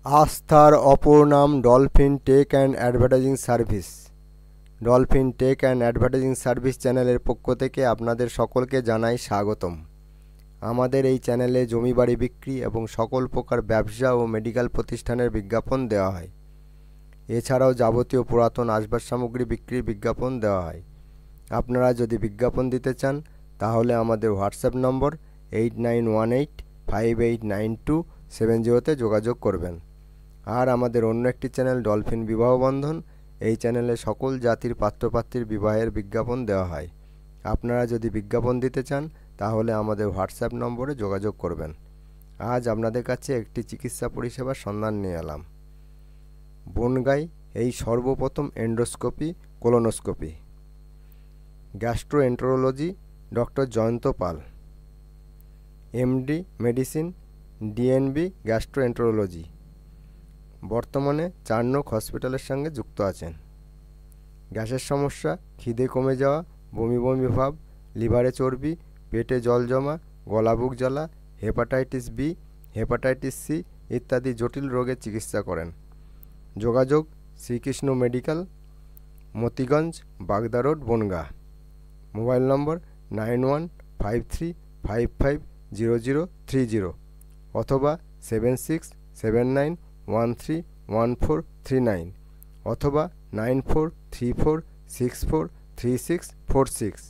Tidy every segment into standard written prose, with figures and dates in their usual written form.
আস্থার অপর নাম dolphin tech and advertising service. Dolphin tech and advertising service চ্যানেলের পক্ষ থেকে আপনাদের সকলকে জানাই স্বাগতম। আমাদের এই চ্যানেলে জমি বাড়ি বিক্রি এবং সকল প্রকার ব্যবসা ও মেডিকেল প্রতিষ্ঠানের বিজ্ঞাপন দেওয়া হয়। এছাড়াও যাবতীয় পুরাতন আসবাব সামগ্রী বিক্রির বিজ্ঞাপন দেওয়া হয়। আপনারা যদি বিজ্ঞাপন দিতে চান তাহলে আমাদের হোয়াটসঅ্যাপ নম্বর 8918589270 যোগাযোগ করবেন। আর আমাদের অন্য একটি চ্যানেল ডলফিন বিবাহ বন্ধন, এই চ্যানেলে সকল জাতির পাত্রপাত্রীর বিবাহের বিজ্ঞাপন দেওয়া হয়। আপনারা যদি বিজ্ঞাপন দিতে চান তাহলে আমাদের হোয়াটসঅ্যাপ নম্বরে যোগাযোগ করবেন। আজ আপনাদের কাছে একটি চিকিৎসা পরিষেবার সন্ধান নিয়ে এলাম। বনগাঁয় এই সর্বপ্রথম endoscopy colonoscopy. Gastroenterology doctor Jayanta Pal, MD medicine, DNB gastroenterology. বর্তমানে 4 নং হসপিটালের সঙ্গে যুক্ত আছেন। গ্যাসের সমস্যা, খিদে কমে যাওয়া, বমি বমি ভাব, লিভারে চর্বি, পেটে জল জমা, গলা বুক জ্বালা, হেপাটাইটিস বি, হেপাটাইটিস সি ইত্যাদি জটিল রোগের চিকিৎসা করেন। যোগাযোগ শ্রীকৃষ্ণ মেডিকেল, মতিগঞ্জ, বাগদা রোড, বনগাঁ। মোবাইল নম্বর 9153550030 অথবা 7679131439 অথবা 9434643646।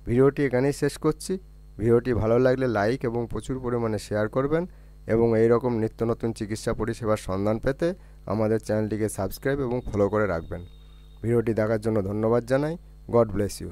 ভিডিওটি এখানেই শেষ করছি। ভিডিওটি ভালো লাগলে লাইক এবং প্রচুর পরিমাণে শেয়ার করবেন এবং এই রকম নিত্য নতুন চিকিৎসা পরিষেবার সন্ধান পেতে আমাদের চ্যানেলটিকে সাবস্ক্রাইব এবং ফলো করে রাখবেন। ভিডিওটি দেখার জন্য ধন্যবাদ জানাই। God bless you.